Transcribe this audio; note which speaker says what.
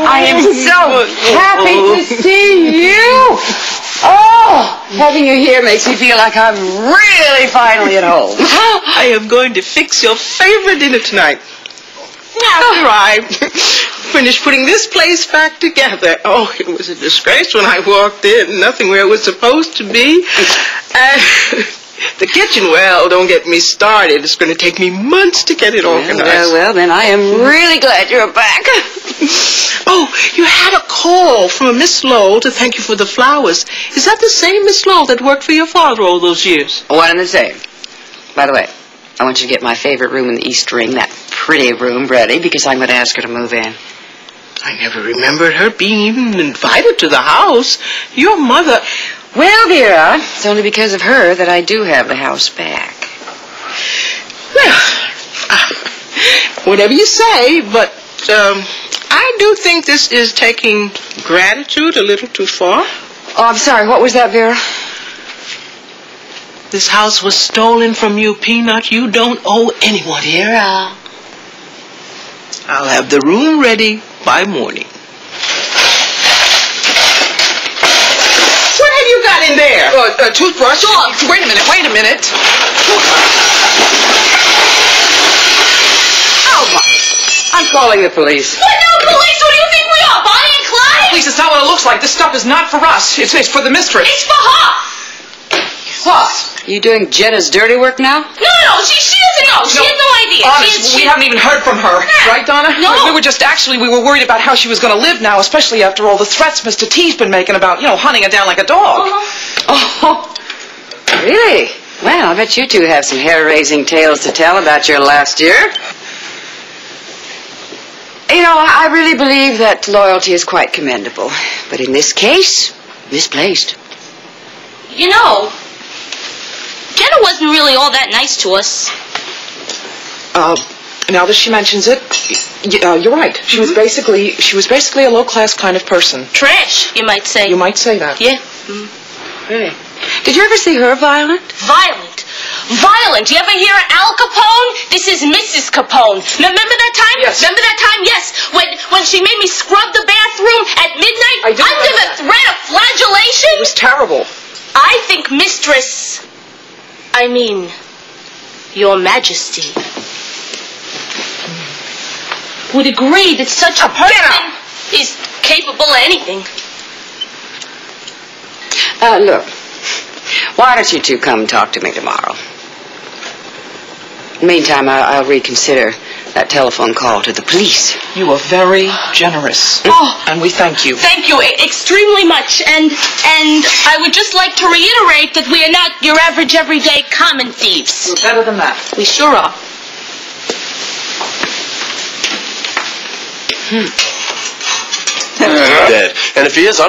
Speaker 1: I am so happy to see you. Oh, having you here makes me feel like I'm really finally at home.
Speaker 2: I am going to fix your favorite dinner tonight. After I finished putting this place back together. Oh, it was a disgrace when I walked in. Nothing where it was supposed to be. And the kitchen, well, don't get me started. It's going to take me months to get it organized.
Speaker 1: Well, then I am really glad you're back.
Speaker 2: Oh, you had a call from a Miss Lowell to thank you for the flowers. Is that the same Miss Lowell that worked for your father all those years?
Speaker 1: One and the same. By the way, I want you to get my favorite room in the East Wing, that pretty room, ready, because I'm going to ask her to move in.
Speaker 2: I never remembered her being even invited to the house. Your mother...
Speaker 1: Well, Vera, it's only because of her that I do have the house back.
Speaker 2: Well, whatever you say, but I do think this is taking gratitude a little too far.
Speaker 1: Oh, I'm sorry. What was that, Vera?
Speaker 2: This house was stolen from you, Peanut. You don't owe anyone.
Speaker 1: Vera.
Speaker 2: I'll have the room ready by morning. What have you got in there?
Speaker 3: A toothbrush.
Speaker 2: Look.
Speaker 3: Wait a minute.
Speaker 1: Oh, my. I'm calling the police.
Speaker 4: What? No, police? What do you think we are, Bonnie and Clyde?
Speaker 3: Please, it's not what it looks like. This stuff is not for us. It's for the mistress.
Speaker 4: It's for her.
Speaker 1: What? You doing Jenna's dirty work now?
Speaker 4: No, she doesn't know. She has no idea.
Speaker 3: Honest, we haven't even heard from her.
Speaker 4: Yeah.
Speaker 3: Right, Donna?
Speaker 4: No.
Speaker 3: We were worried about how she was going to live now, especially after all the threats Mr. T's been making about, hunting her down like a dog.
Speaker 1: Oh, really? Well, I bet you two have some hair-raising tales to tell about your last year. I really believe that loyalty is quite commendable. But in this case, misplaced.
Speaker 4: Jenna wasn't really all that nice to us.
Speaker 3: Now that she mentions it, you're right. She was basically a low-class kind of person.
Speaker 4: Trash, you might say.
Speaker 3: You might say that.
Speaker 4: Yeah.
Speaker 1: Really? Did you ever see her violent?
Speaker 4: Violent. You ever hear of Al Capone? This is Mrs. Capone. Remember that time?
Speaker 3: Yes.
Speaker 4: Remember that time? Yes. When she made me scrub the bathroom at midnight
Speaker 3: I do
Speaker 4: under
Speaker 3: remember
Speaker 4: the
Speaker 3: that.
Speaker 4: threat of flagellation?
Speaker 3: It was terrible.
Speaker 4: I think Your Majesty, would agree that such a person is capable of anything.
Speaker 1: Look, why don't you two come talk to me tomorrow? Meantime, I'll reconsider that telephone call to the police.
Speaker 3: You are very generous.
Speaker 4: Oh.
Speaker 3: And we thank you.
Speaker 4: Thank you extremely much. And I would just like to reiterate that we are not your average, everyday common thieves.
Speaker 3: We're better than that.
Speaker 4: We sure are.
Speaker 5: Dead. And if he is,